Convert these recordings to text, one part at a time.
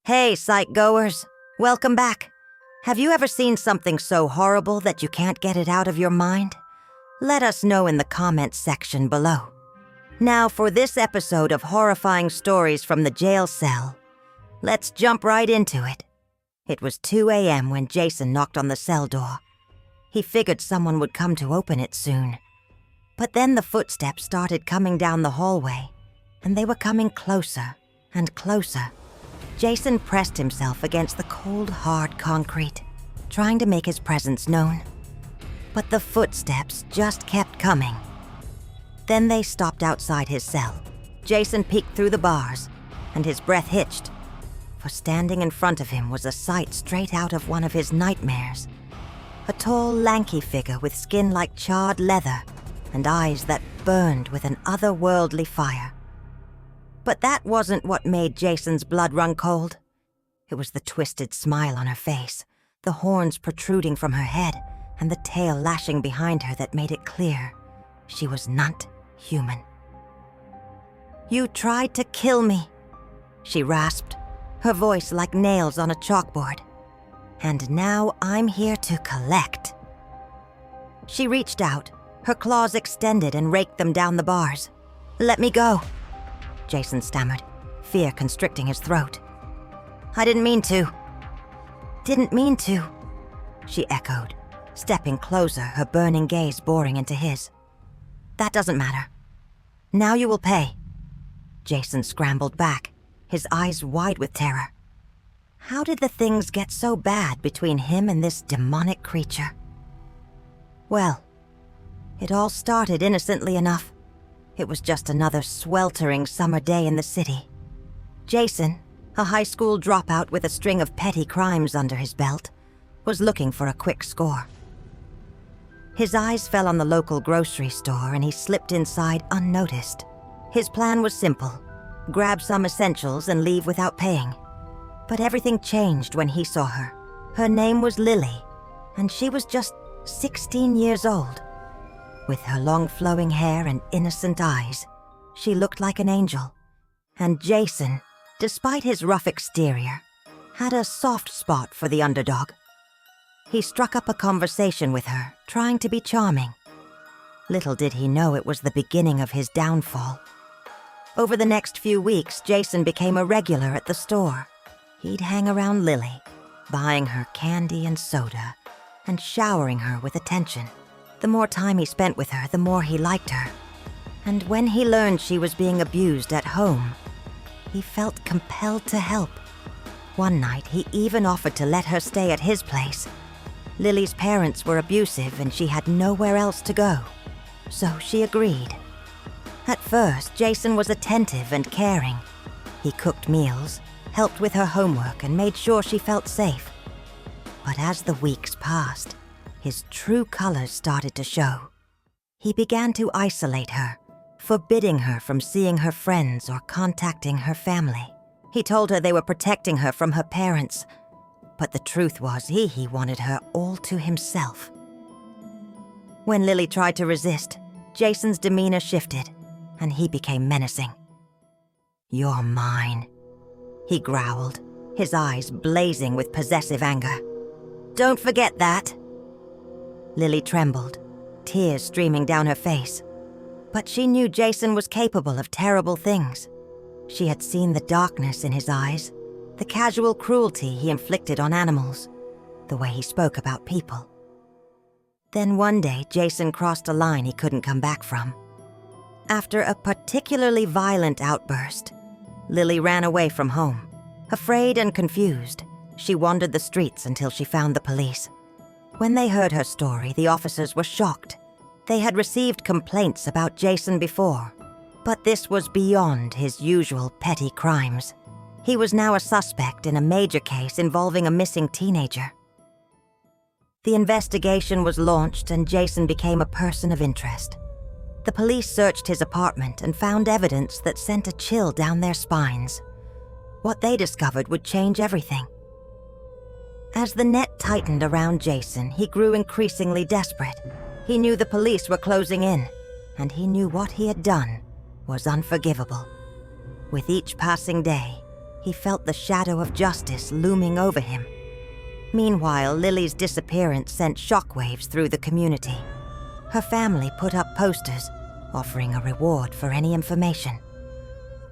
Hey, site-goers. Welcome back. Have you ever seen something so horrible that you can't get it out of your mind? Let us know in the comments section below. Now for this episode of Horrifying Stories from the Jail Cell. Let's jump right into it. It was 2 a.m. when Jason knocked on the cell door. He figured someone would come to open it soon. But then the footsteps started coming down the hallway, and they were coming closer and closer. Jason pressed himself against the cold, hard concrete, trying to make his presence known. But the footsteps just kept coming. Then they stopped outside his cell. Jason peeked through the bars, and his breath hitched, for standing in front of him was a sight straight out of one of his nightmares. A tall, lanky figure with skin like charred leather and eyes that burned with an otherworldly fire. But that wasn't what made Jason's blood run cold. It was the twisted smile on her face, the horns protruding from her head, and the tail lashing behind her that made it clear she was not human. "You tried to kill me," she rasped, her voice like nails on a chalkboard. "And now I'm here to collect." She reached out, her claws extended and raked them down the bars. "Let me go," Jason stammered, fear constricting his throat. "I didn't mean to." "Didn't mean to," she echoed, stepping closer, her burning gaze boring into his. "That doesn't matter. Now you will pay." Jason scrambled back, his eyes wide with terror. How did the things get so bad between him and this demonic creature? Well, it all started innocently enough. It was just another sweltering summer day in the city. Jason, a high school dropout with a string of petty crimes under his belt, was looking for a quick score. His eyes fell on the local grocery store and he slipped inside unnoticed. His plan was simple: grab some essentials and leave without paying. But everything changed when he saw her. Her name was Lily, and she was just 16 years old. With her long flowing hair and innocent eyes, she looked like an angel. And Jason, despite his rough exterior, had a soft spot for the underdog. He struck up a conversation with her, trying to be charming. Little did he know it was the beginning of his downfall. Over the next few weeks, Jason became a regular at the store. He'd hang around Lily, buying her candy and soda, and showering her with attention. The more time he spent with her, the more he liked her. And when he learned she was being abused at home, he felt compelled to help. One night, he even offered to let her stay at his place. Lily's parents were abusive and she had nowhere else to go, so she agreed. At first, Jason was attentive and caring. He cooked meals, helped with her homework, and made sure she felt safe. But as the weeks passed, his true colors started to show. He began to isolate her, forbidding her from seeing her friends or contacting her family. He told her they were protecting her from her parents, but the truth was he wanted her all to himself. When Lily tried to resist, Jason's demeanor shifted, and he became menacing. "You're mine," he growled, his eyes blazing with possessive anger. "Don't forget that." Lily trembled, tears streaming down her face. But she knew Jason was capable of terrible things. She had seen the darkness in his eyes, the casual cruelty he inflicted on animals, the way he spoke about people. Then one day, Jason crossed a line he couldn't come back from. After a particularly violent outburst, Lily ran away from home. Afraid and confused, she wandered the streets until she found the police. When they heard her story, the officers were shocked. They had received complaints about Jason before, but this was beyond his usual petty crimes. He was now a suspect in a major case involving a missing teenager. The investigation was launched and Jason became a person of interest. The police searched his apartment and found evidence that sent a chill down their spines. What they discovered would change everything. As the net tightened around Jason, he grew increasingly desperate. He knew the police were closing in, and he knew what he had done was unforgivable. With each passing day, He felt the shadow of justice looming over him. Meanwhile, Lily's disappearance sent shockwaves through the community. Her family put up posters, offering a reward for any information.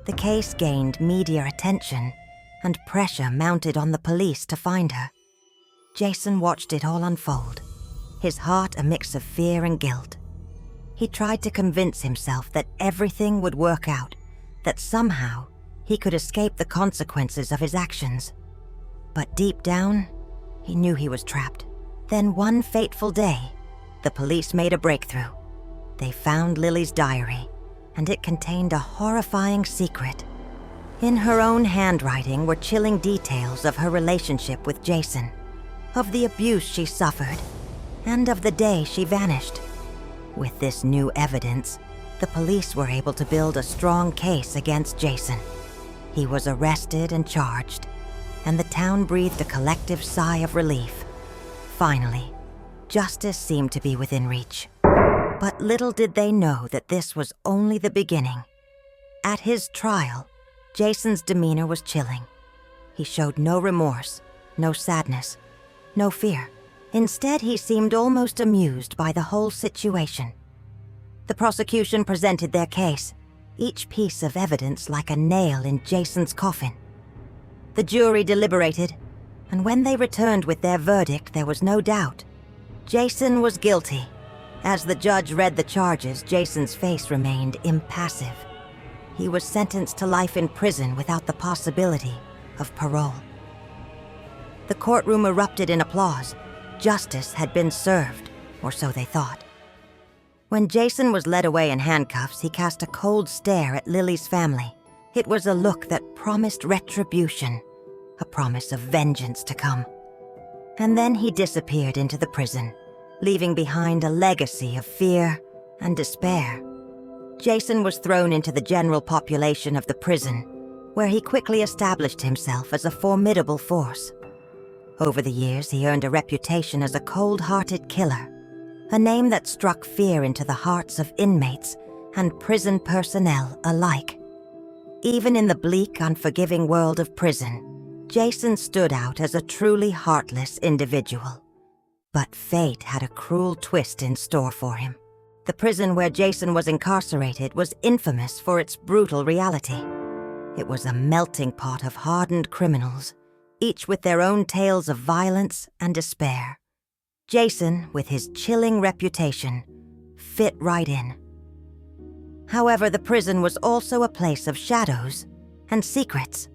The case gained media attention, and pressure mounted on the police to find her. Jason watched it all unfold, his heart a mix of fear and guilt. He tried to convince himself that everything would work out, that somehow he could escape the consequences of his actions. But deep down, he knew he was trapped. Then one fateful day, the police made a breakthrough. They found Lily's diary, and it contained a horrifying secret. In her own handwriting were chilling details of her relationship with Jason, of the abuse she suffered, and of the day she vanished. With this new evidence, the police were able to build a strong case against Jason. He was arrested and charged, and the town breathed a collective sigh of relief. Finally, justice seemed to be within reach. But little did they know that this was only the beginning. At his trial, Jason's demeanor was chilling. He showed no remorse, no sadness, no fear. Instead, he seemed almost amused by the whole situation. The prosecution presented their case, each piece of evidence like a nail in Jason's coffin. The jury deliberated, and when they returned with their verdict, there was no doubt. Jason was guilty. As the judge read the charges, Jason's face remained impassive. He was sentenced to life in prison without the possibility of parole. The courtroom erupted in applause. Justice had been served, or so they thought. When Jason was led away in handcuffs, he cast a cold stare at Lily's family. It was a look that promised retribution, a promise of vengeance to come. And then he disappeared into the prison, leaving behind a legacy of fear and despair. Jason was thrown into the general population of the prison, where he quickly established himself as a formidable force. Over the years, he earned a reputation as a cold-hearted killer, a name that struck fear into the hearts of inmates and prison personnel alike. Even in the bleak, unforgiving world of prison, Jason stood out as a truly heartless individual. But fate had a cruel twist in store for him. The prison where Jason was incarcerated was infamous for its brutal reality. It was a melting pot of hardened criminals, each with their own tales of violence and despair. Jason, with his chilling reputation, fit right in. However, the prison was also a place of shadows and secrets.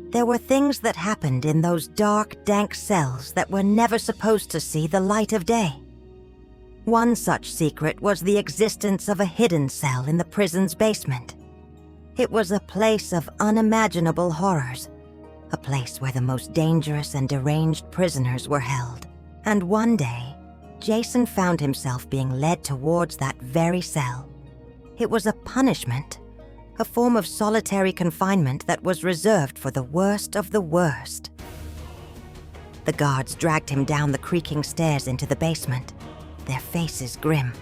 There were things that happened in those dark, dank cells that were never supposed to see the light of day. One such secret was the existence of a hidden cell in the prison's basement. It was a place of unimaginable horrors, a place where the most dangerous and deranged prisoners were held. And one day, Jason found himself being led towards that very cell. It was a punishment, a form of solitary confinement that was reserved for the worst of the worst. The guards dragged him down the creaking stairs into the basement, their faces grim.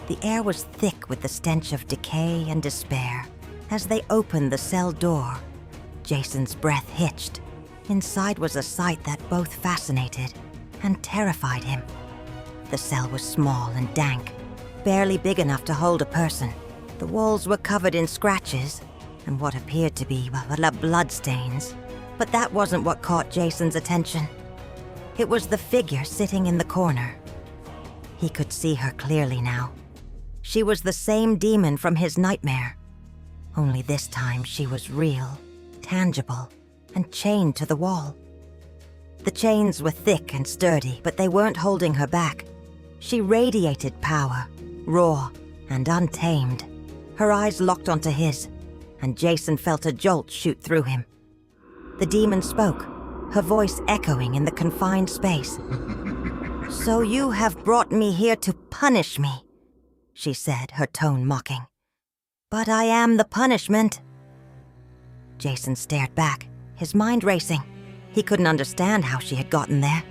The air was thick with the stench of decay and despair. As they opened the cell door, Jason's breath hitched. Inside was a sight that both fascinated and terrified him. The cell was small and dank, barely big enough to hold a person. The walls were covered in scratches and what appeared to be bloodstains. But that wasn't what caught Jason's attention. It was the figure sitting in the corner. He could see her clearly now. She was the same demon from his nightmare. Only this time she was real, tangible, and chained to the wall. The chains were thick and sturdy, but they weren't holding her back. She radiated power, raw and untamed. Her eyes locked onto his, and Jason felt a jolt shoot through him. The demon spoke, her voice echoing in the confined space. "So you have brought me here to punish me," she said, her tone mocking. "But I am the punishment." Jason stared back, his mind racing. He couldn't understand how she had gotten there.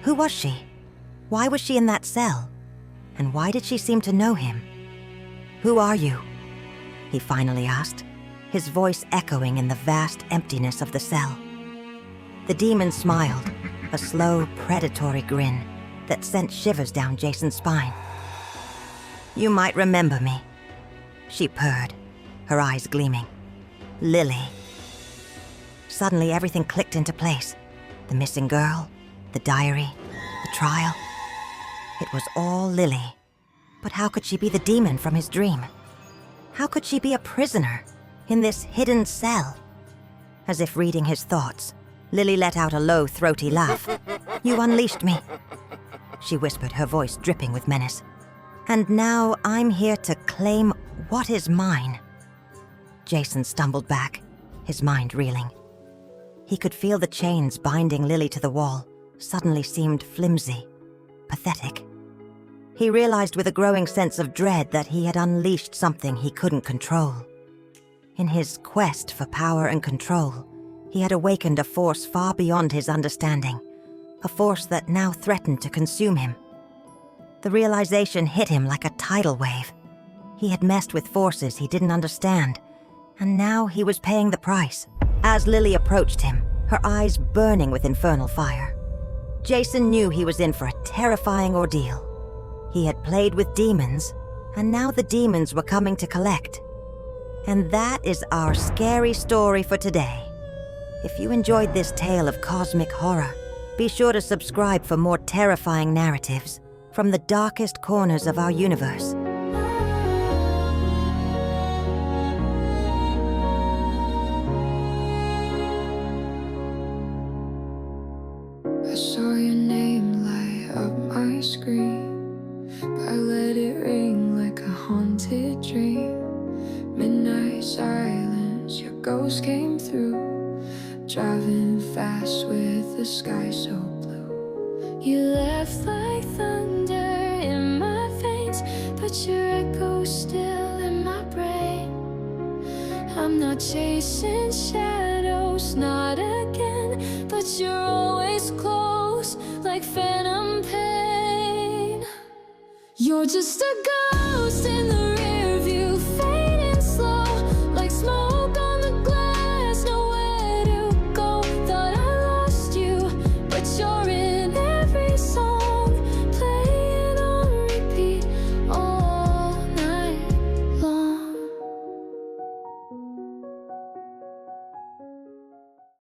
Who was she? Why was she in that cell? And why did she seem to know him? "Who are you?" he finally asked. his voice echoing in the vast emptiness of the cell. The demon smiled, a slow, predatory grin that sent shivers down Jason's spine. "You might remember me," she purred, her eyes gleaming. "Lily." Suddenly, everything clicked into place. The missing girl, the diary, the trial. It was all Lily. But how could she be the demon from his dream? How could she be a prisoner in this hidden cell? As if reading his thoughts, Lily let out a low, throaty laugh. "You unleashed me," she whispered, her voice dripping with menace. "And now I'm here to claim what is mine." Jason stumbled back, his mind reeling. He could feel the chains binding Lily to the wall suddenly seemed flimsy, pathetic. He realized with a growing sense of dread that he had unleashed something he couldn't control. In his quest for power and control, he had awakened a force far beyond his understanding, a force that now threatened to consume him. The realization hit him like a tidal wave. He had messed with forces he didn't understand, and now he was paying the price. As Lily approached him, her eyes burning with infernal fire, Jason knew he was in for a terrifying ordeal. He had played with demons, and now the demons were coming to collect. And that is our scary story for today. If you enjoyed this tale of cosmic horror, be sure to subscribe for more terrifying narratives from the darkest corners of our universe. I saw your name light up my screen, but I let it ring like a haunted dream. Midnight silence, your ghost came through, driving fast with the sky so blue. You left like thunder in my veins, but your echo's still in my brain. I'm not chasing shadows, not again, but you're always close, like phantom pain. You're just a ghost in the